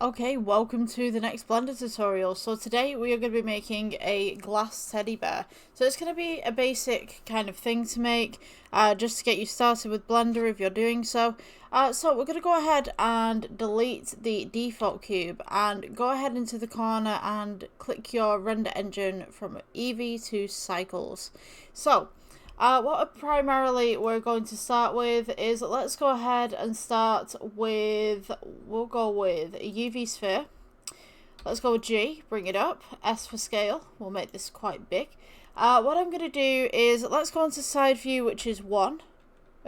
Okay, welcome to the next Blender tutorial. So today we are going to be making a glass teddy bear. So it's going to be a basic kind of thing to make, just to get you started with Blender if you're doing so. So we're going to go ahead and delete the default cube and go ahead into the corner and click your render engine from Eevee to Cycles. So what primarily we're going to start with is, let's go ahead and start with, we'll go with a UV sphere. Let's go with G, bring it up. S for scale, we'll make this quite big. What I'm going to do is, let's go into side view, which is 1.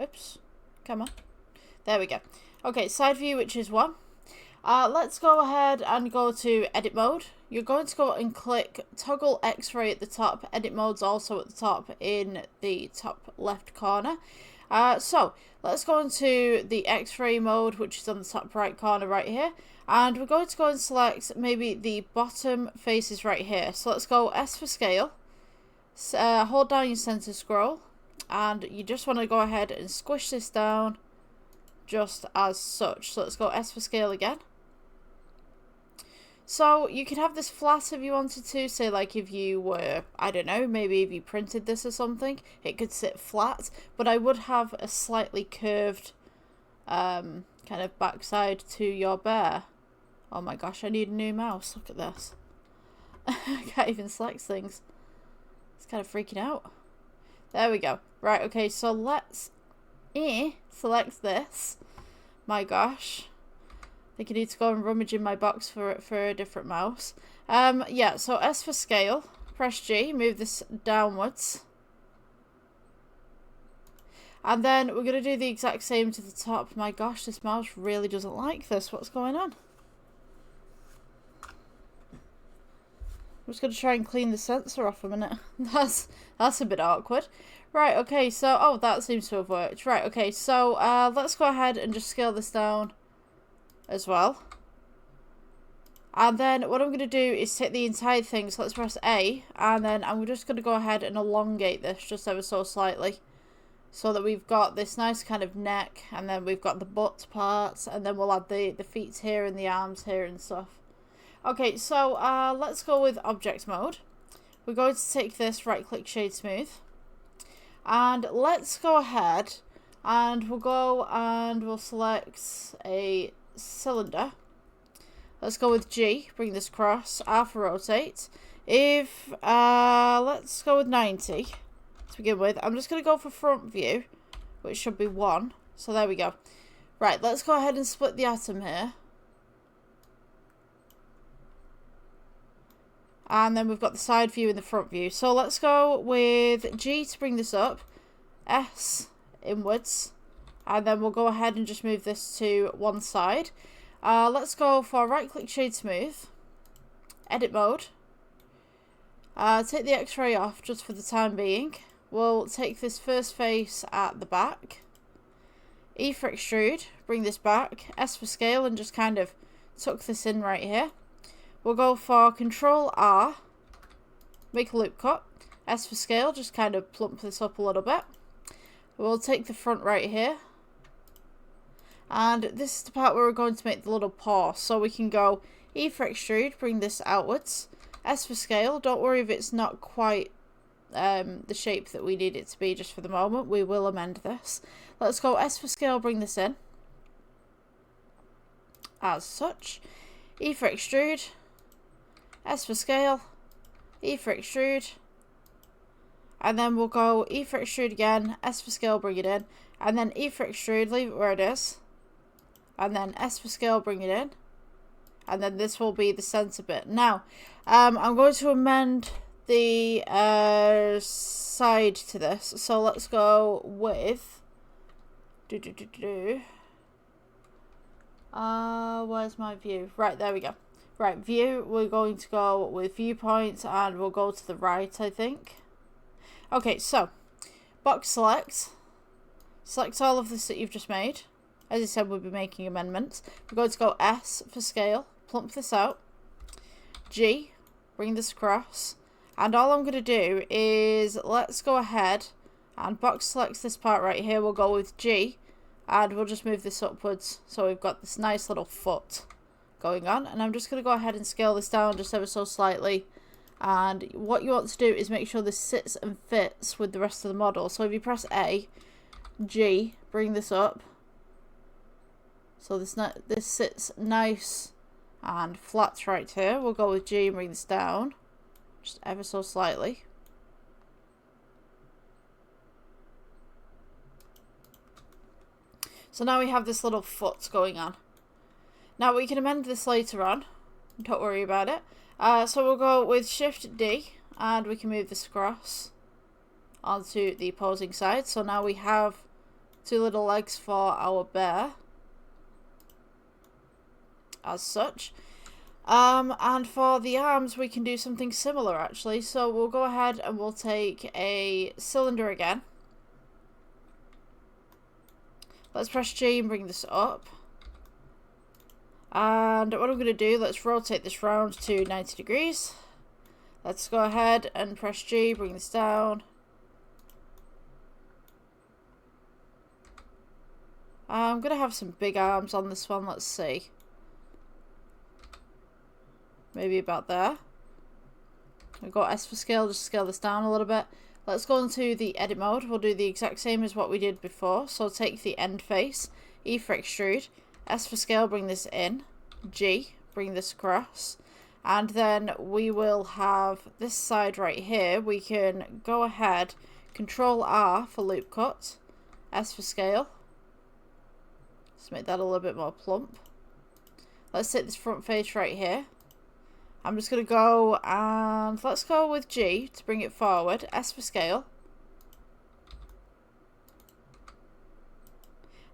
Oops, come on. There we go. Okay, side view, which is 1. Let's go ahead and go to edit mode. You're going to go and click toggle X-ray at the top. Edit mode's also at the top in the top left corner. So let's go into the X-ray mode, which is on the top right corner right here. And we're going to go and select maybe the bottom faces right here. So let's go S for scale. Hold down your center scroll. And you just want to go ahead and squish this down just as such. So let's go S for scale again. So you could have this flat if you wanted to, say like if you were, I don't know, maybe if you printed this or something, it could sit flat, but I would have a slightly curved kind of backside to your bear. Oh my gosh, I need a new mouse, look at this. I can't even select things. It's kind of freaking out. There we go. Right, okay, so let's select this. My gosh. I think I need to go and rummage in my box for a different mouse. Yeah, so S for scale. Press G, move this downwards. And then we're going to do the exact same to the top. My gosh, this mouse really doesn't like this. What's going on? I'm just going to try and clean the sensor off a minute. That's a bit awkward. Right, okay, so, oh, that seems to have worked. Right, okay, so let's go ahead and just scale this down as well. And then what I'm going to do is take the entire thing, so let's press A, and then I'm just going to go ahead and elongate this just ever so slightly, so that we've got this nice kind of neck, and then we've got the butt parts, and then we'll add the feet here and the arms here and stuff. Okay, so let's go with object mode. We're going to take this, right click shade smooth, and let's go ahead and we'll select a cylinder. Let's go with G, bring this across, R for rotate. If let's go with 90 to begin with. I'm just going to go for front view, which should be 1. So there we go. Right, let's go ahead and split the atom here. And then we've got the side view and the front view. So let's go with G to bring this up, S inwards, and then we'll go ahead and just move this to one side. Let's go for right click shade smooth, edit mode, take the X-ray off just for the time being. We'll take this first face at the back, E for extrude, bring this back, S for scale, and just kind of tuck this in right here. We'll go for Control R, make a loop cut, S for scale, just kind of plump this up a little bit. We'll take the front right here. And this is the part where we're going to make the little paw. So we can go E for extrude, bring this outwards. S for scale, don't worry if it's not quite the shape that we need it to be just for the moment. We will amend this. Let's go S for scale, bring this in. As such. E for extrude. S for scale. E for extrude. And then we'll go E for extrude again. S for scale, bring it in. And then E for extrude, leave it where it is. And then S for scale, bring it in. And then this will be the center bit. Now, I'm going to amend the side to this. So let's go with... where's my view? Right, there we go. Right, view, we're going to go with viewpoint, and we'll go to the right, I think. Okay, so, box select. Select all of this that you've just made. As I said, we'll be making amendments. We're going to go S for scale, plump this out. G, bring this across. And all I'm going to do is, let's go ahead and box select this part right here. We'll go with G, and we'll just move this upwards. So we've got this nice little foot going on. And I'm just going to go ahead and scale this down just ever so slightly. And what you want to do is make sure this sits and fits with the rest of the model. So if you press A, G, bring this up. So this sits nice and flat right here. We'll go with G and bring this down just ever so slightly. So now we have this little foot going on. Now we can amend this later on. Don't worry about it. So we'll go with Shift D and we can move this across onto the opposing side. So now we have two little legs for our bear as such. And for the arms we can do something similar actually. So we'll go ahead and we'll take a cylinder again. Let's press G and bring this up. And what I'm going to do, let's rotate this round to 90 degrees. Let's go ahead and press G, bring this down. I'm going to have some big arms on this one, let's see. Maybe about there. We've got S for scale, just scale this down a little bit. Let's go into the edit mode. We'll do the exact same as what we did before. So take the end face, E for extrude, S for scale, bring this in, G, bring this across. And then we will have this side right here. We can go ahead, Control R for loop cut, S for scale. Let's make that a little bit more plump. Let's take this front face right here. I'm just going to go and let's go with G to bring it forward. S for scale.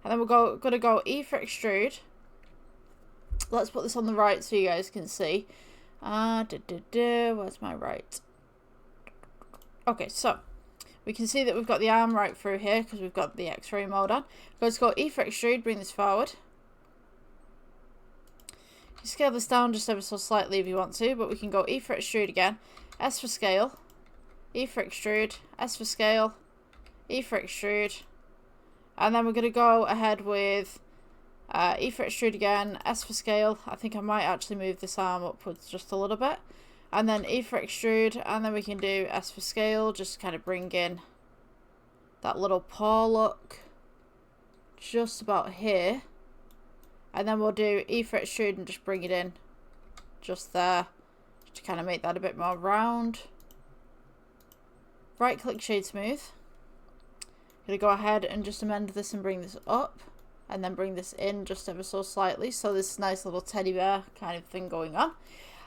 And then we're going to go E for extrude. Let's put this on the right so you guys can see. Where's my right? Okay, so we can see that we've got the arm right through here because we've got the X-ray mode on. Let's go E for extrude, bring this forward. You can scale this down just ever so slightly if you want to, but we can go E for extrude again, S for scale, E for extrude, S for scale, E for extrude, and then we're going to go ahead with E for extrude again, S for scale. I think I might actually move this arm upwards just a little bit, and then E for extrude, and then we can do S for scale, just to kind of bring in that little paw look just about here. And then we'll do E for extrude and just bring it in just there, just to kind of make that a bit more round. Right click shade smooth. Gonna go ahead and just amend this and bring this up, and then bring this in just ever so slightly. So this nice little teddy bear kind of thing going on.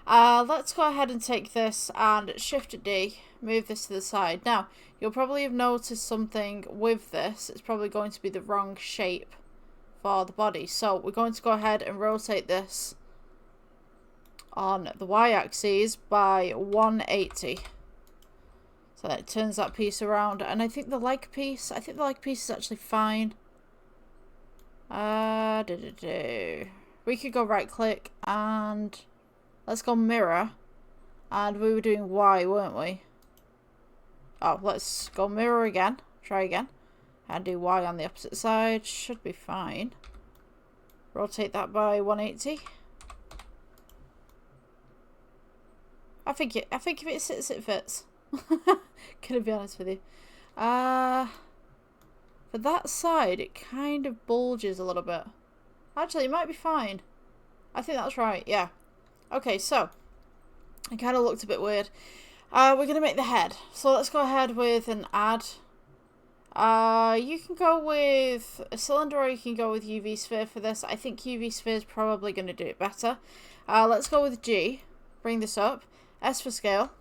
Let's go ahead and take this and Shift D, move this to the side. Now you'll probably have noticed something with this. It's probably going to be the wrong shape for the body. So we're going to go ahead and rotate this on the y-axis by 180. So that it turns that piece around. And I think the leg piece is actually fine. We could go right click and let's go mirror. And we were doing Y, weren't we? Oh, let's go mirror again. Try again. And do Y on the opposite side. Should be fine. Rotate that by 180. I think if it sits, it fits. Gonna be honest with you. For that side, it kind of bulges a little bit. Actually, it might be fine. I think that's right. Yeah. Okay, so it kind of looked a bit weird. We're gonna make the head. So let's go ahead with an add. You can go with a cylinder or you can go with UV sphere for this. I think UV sphere is probably going to do it better. Let's go with G. Bring this up. S for scale.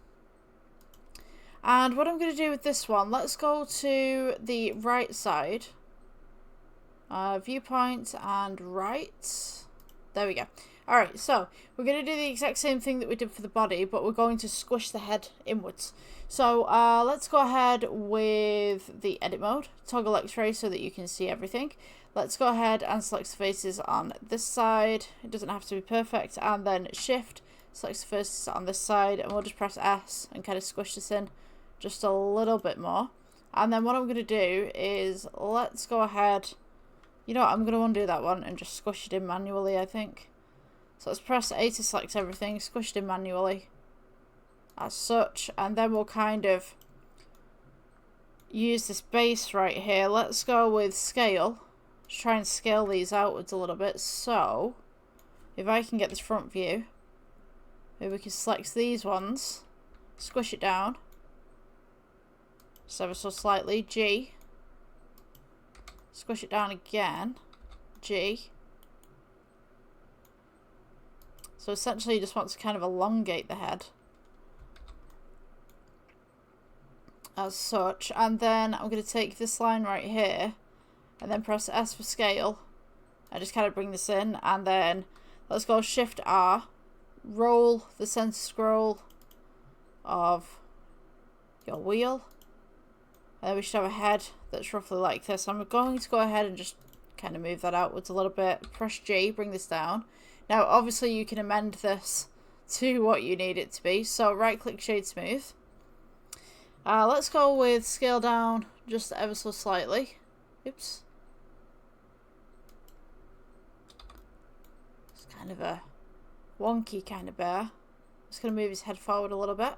And what I'm going to do with this one, let's go to the right side. Viewpoint and right. There we go. Alright, so we're going to do the exact same thing that we did for the body, but we're going to squish the head inwards. So let's go ahead with the edit mode, toggle X-ray so that you can see everything. Let's go ahead and select the faces on this side. It doesn't have to be perfect. And then Shift, select the faces on this side, and we'll just press S and kind of squish this in just a little bit more. And then what I'm going to do is let's go ahead. You know what, I'm going to undo that one and just squish it in manually, I think. So let's press A to select everything, squish it in manually as such, and then we'll kind of use this base right here. Let's go with scale. Just try and scale these outwards a little bit. So if I can get this front view, maybe we can select these ones, squish it down just ever so slightly, G, squish it down again, G. So essentially you just want to kind of elongate the head as such, and then I'm going to take this line right here and then press S for scale and just kind of bring this in, and then let's go Shift R, roll the center scroll of your wheel, and then we should have a head that's roughly like this. I'm going to go ahead and just kind of move that outwards a little bit, press G, bring this down. Now obviously you can amend this to what you need it to be, so right click shade smooth. Let's go with scale down just ever so slightly. Oops. It's kind of a wonky kind of bear. Just going to move his head forward a little bit.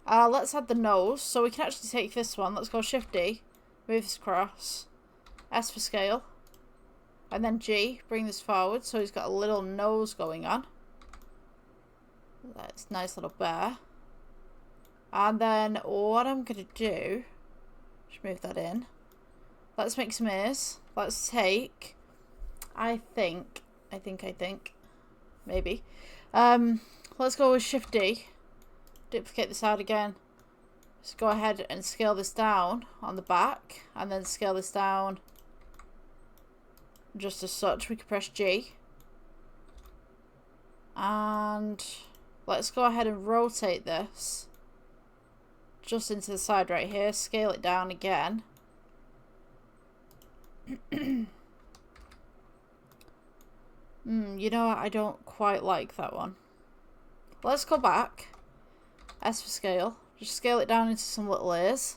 Let's add the nose. So we can actually take this one. Let's go Shift D, move this across, S for scale, and then G, bring this forward so he's got a little nose going on. That's a nice little bear. And then what I'm going to do, just move that in. Let's make some ears. Let's take, I think, maybe. Let's go with Shift D. Duplicate this out again. Just go ahead and scale this down on the back, and then scale this down just as such. We can press G. And let's go ahead and rotate this just into the side right here. Scale it down again. You know what? I don't quite like that one. Let's go back. S for scale. Just scale it down into some little ears.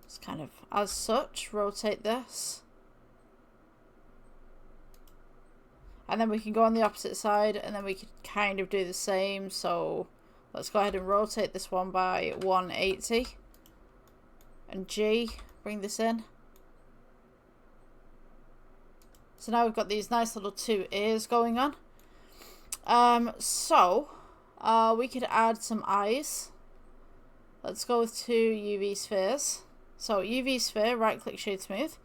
Just kind of as such. Rotate this. And then we can go on the opposite side, and then we can kind of do the same. So let's go ahead and rotate this one by 180. And G, bring this in. So now we've got these nice little two ears going on. We could add some eyes. Let's go with 2 UV spheres. So UV sphere, right click shade smooth.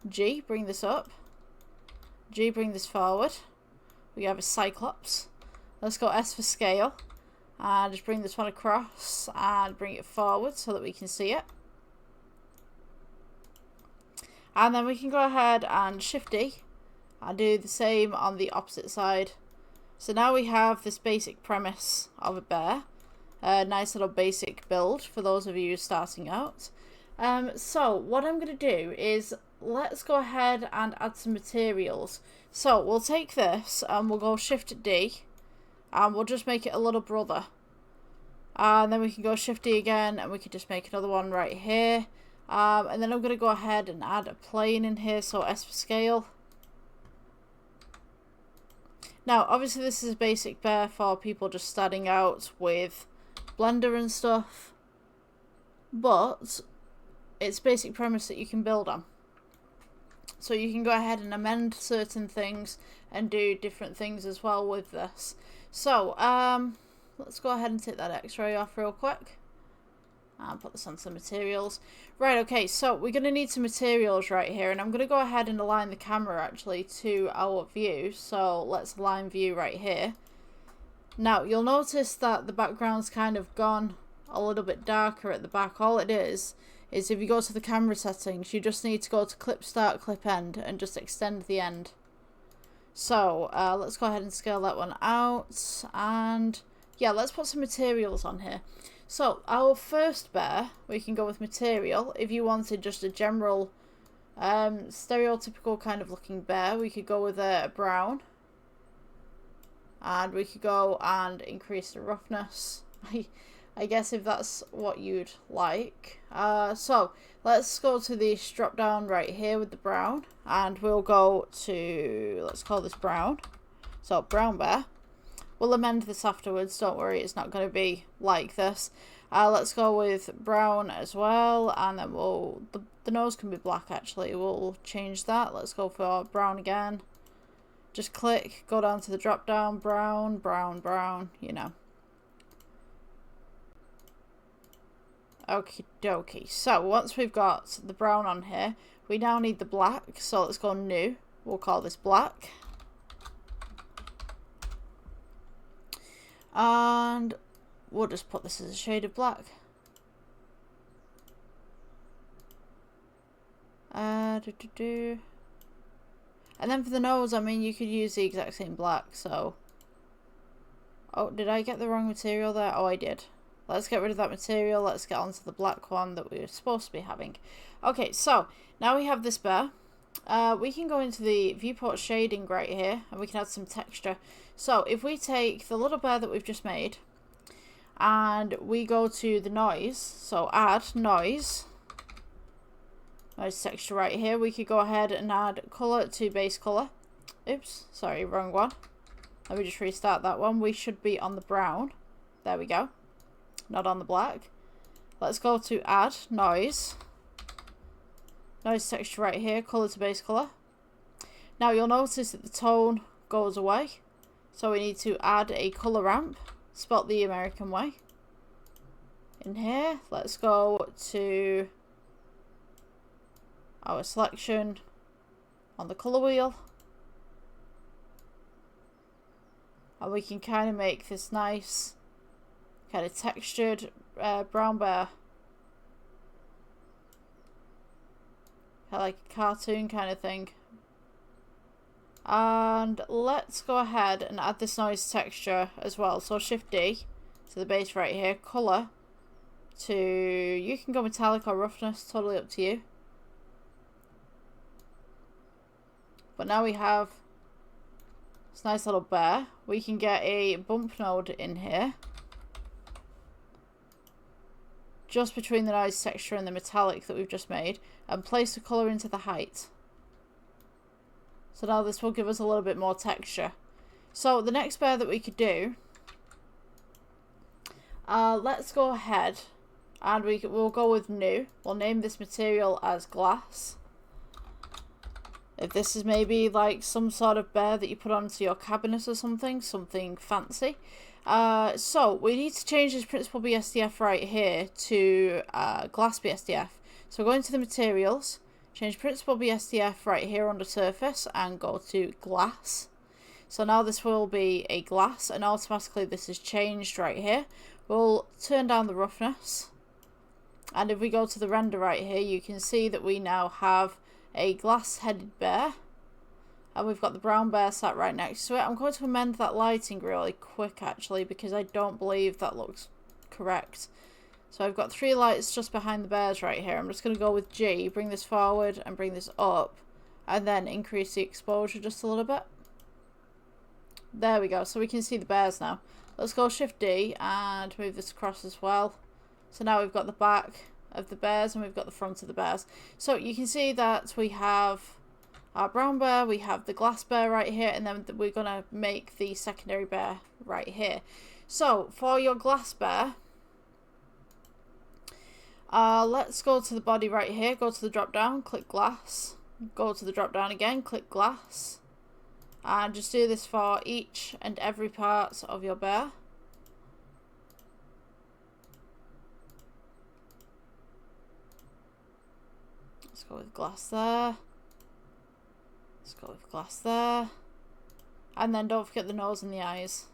G, bring this up. G, bring this forward. We have a cyclops. Let's go S for scale. And just bring this one across and bring it forward so that we can see it. And then we can go ahead and Shift D and do the same on the opposite side. So now we have this basic premise of a bear. A nice little basic build for those of you starting out. So what I'm going to do is let's go ahead and add some materials. So we'll take this and we'll go Shift D and we'll just make it a little brother. And then we can go Shift D again and we can just make another one right here. And then I'm going to go ahead and add a plane in here, so S for scale. Now obviously this is a basic bear for people just starting out with Blender and stuff, but it's basic premise that you can build on. So you can go ahead and amend certain things and do different things as well with this. So let's go ahead and take that X-ray off real quick and put this on some materials. Right, okay, so we're going to need some materials right here, and I'm going to go ahead and align the camera actually to our view. So let's align view right here. Now you'll notice that the background's kind of gone a little bit darker at the back. All it is if you go to the camera settings, you just need to go to clip start, clip end, and just extend the end. So let's go ahead and scale that one out, and yeah, let's put some materials on here. So our first bear, we can go with material. If you wanted just a general stereotypical kind of looking bear, we could go with a brown, and we could go and increase the roughness. I guess if that's what you'd like. So let's go to this drop down right here with the brown, and we'll go to, let's call this brown. So brown bear. We'll amend this afterwards, don't worry, it's not going to be like this. Let's go with brown as well, and then the nose can be black actually, we'll change that. Let's go for brown again. Just click, go down to the drop down, brown, brown, brown, you know. Okie dokie. So once we've got the brown on here, we now need the black. So let's go new. We'll call this black. And we'll just put this as a shade of black. And then for the nose, I mean, you could use the exact same black, so... Oh, did I get the wrong material there? Oh, I did. Let's get rid of that material. Let's get onto the black one that we were supposed to be having. Okay, so now we have this bear. We can go into the viewport shading right here, and we can add some texture. So if we take the little bear that we've just made, and we go to the noise, so add noise texture right here, we could go ahead and add color to base color. Oops, sorry, wrong one. Let me just restart that one. We should be on the brown. There we go. Not on the black. Let's go to add noise texture right here, color to base color. Now you'll notice that the tone goes away, so we need to add a color ramp, spelt the American way. In here, let's go to our selection on the color wheel, and we can kind of make this nice kind of textured brown bear, like a cartoon kind of thing. And let's go ahead and add this noise texture as well. So Shift D to the base right here, color to, you can go metallic or roughness, totally up to you. But now we have this nice little bear. We can get a bump node in here, just between the noise texture and the metallic that we've just made, and place the colour into the height. So now this will give us a little bit more texture. So the next bear that we could do, let's go ahead and we'll go with new. We'll name this material as glass. If this is maybe like some sort of bear that you put onto your cabinet or something fancy. So we need to change this principal BSDF right here to glass BSDF. So go into the materials, change principal BSDF right here under surface, and go to glass. So now this will be a glass, and automatically this is changed right here. We'll turn down the roughness, and if we go to the render right here, you can see that we now have a glass headed bear, and we've got the brown bear sat right next to it. I'm going to amend that lighting really quick actually, because I don't believe that looks correct. So I've got 3 lights just behind the bears right here. I'm just going to go with G, bring this forward and bring this up, and then increase the exposure just a little bit. There we go, so we can see the bears now. Let's go Shift D and move this across as well. So now we've got the back of the bears and we've got the front of the bears. So you can see that we have our brown bear, we have the glass bear right here, and then we're going to make the secondary bear right here. So for your glass bear, let's go to the body right here, go to the drop down, click glass, go to the drop down again, click glass, and just do this for each and every part of your bear. Let's go with glass there. Let's go with glass there. And then don't forget the nose and the eyes.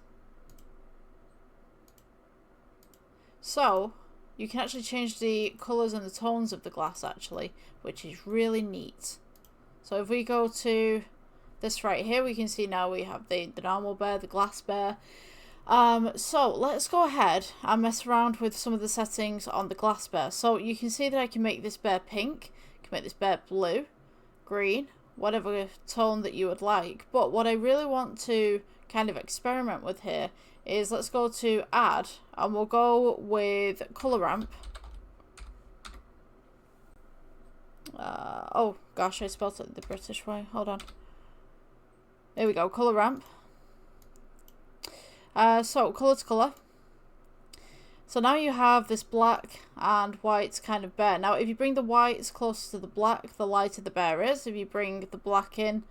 So you can actually change the colours and the tones of the glass actually, which is really neat. So if we go to this right here, we can see now we have the normal bear, the glass bear. So let's go ahead and mess around with some of the settings on the glass bear. So you can see that I can make this bear pink, can make this bear blue, green, whatever tone that you would like. But what I really want to kind of experiment with here is let's go to add, and we'll go with color ramp. Oh gosh, I spelled it the British way. Hold on. There we go, color ramp. So color to color. So now you have this black and white kind of bear. Now if you bring the whites closer to the black, the lighter the bear is. If you bring the black in,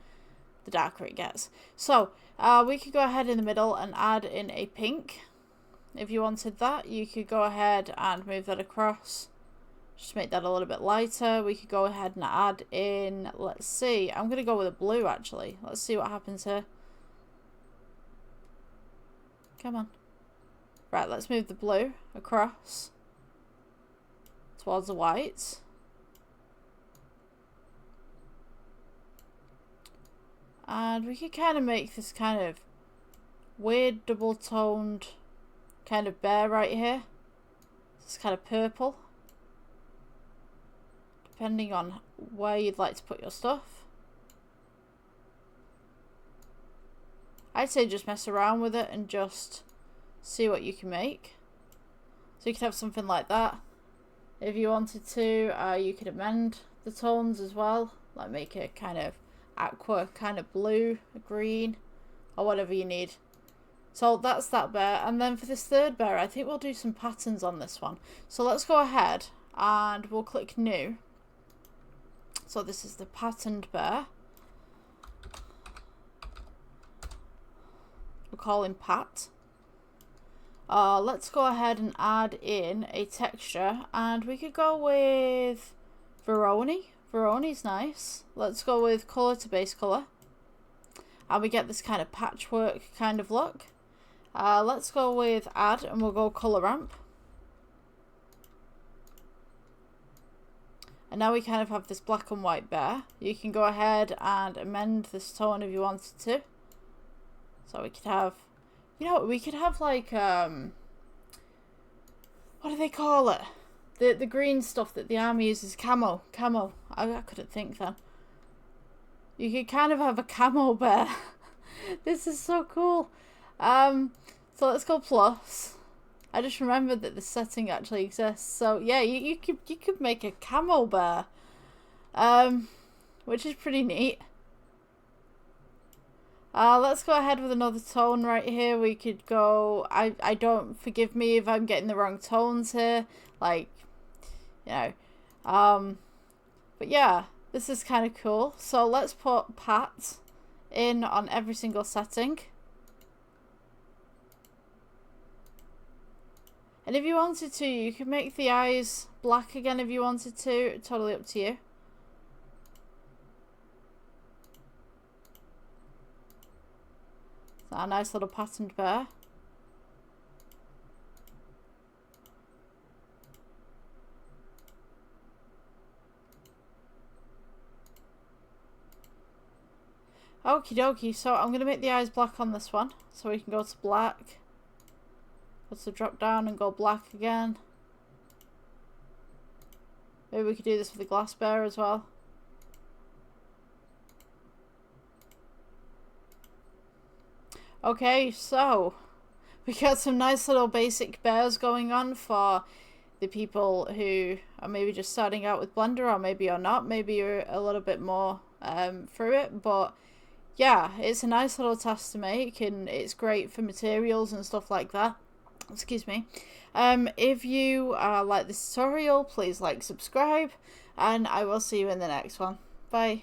the darker it gets. So we could go ahead in the middle and add in a pink. If you wanted that, you could go ahead and move that across. Just make that a little bit lighter. We could go ahead and add in, let's see, I'm going to go with a blue actually. Let's see what happens here. Come on. Right, let's move the blue across towards the whites. And we could kind of make this kind of weird double-toned kind of bear right here. It's kind of purple. Depending on where you'd like to put your stuff. I'd say just mess around with it and just see what you can make. So you could have something like that. If you wanted to, you could amend the tones as well. Like make it kind of aqua, kind of blue, green, or whatever you need. So that's that bear. And then for this third bear, I think we'll do some patterns on this one. So let's go ahead and we'll click new. So this is the patterned bear. We'll call him Pat. Let's go ahead and add in a texture, and we could go with Veroni. Veroni's nice. Let's go with color to base color, and we get this kind of patchwork kind of look. Let's go with add, and we'll go color ramp. And now we kind of have this black and white bear. You can go ahead and amend this tone if you wanted to. So we could have, you know, we could have like, what do they call it? The green stuff that the army uses, camo. I couldn't think then. You could kind of have a camo bear. This is so cool. So let's go plus. I just remembered that the setting actually exists. So yeah, you could make a camo bear, which is pretty neat. Let's go ahead with another tone right here. We could go, I don't, forgive me if I'm getting the wrong tones here, like, you know, but yeah, this is kind of cool. So let's put Pat in on every single setting. And if you wanted to, you could make the eyes black again if you wanted to. Totally up to you. Is that a nice little patterned bear? Okie dokie, so I'm going to make the eyes black on this one. So we can go to black. Go to drop down and go black again. Maybe we could do this with the glass bear as well. Okay, so we got some nice little basic bears going on for the people who are maybe just starting out with Blender, or maybe you're not. Maybe you're a little bit more through it, but yeah, it's a nice little task to make, and it's great for materials and stuff like that. Excuse me. If you like this tutorial, please like, subscribe, and I will see you in the next one. Bye.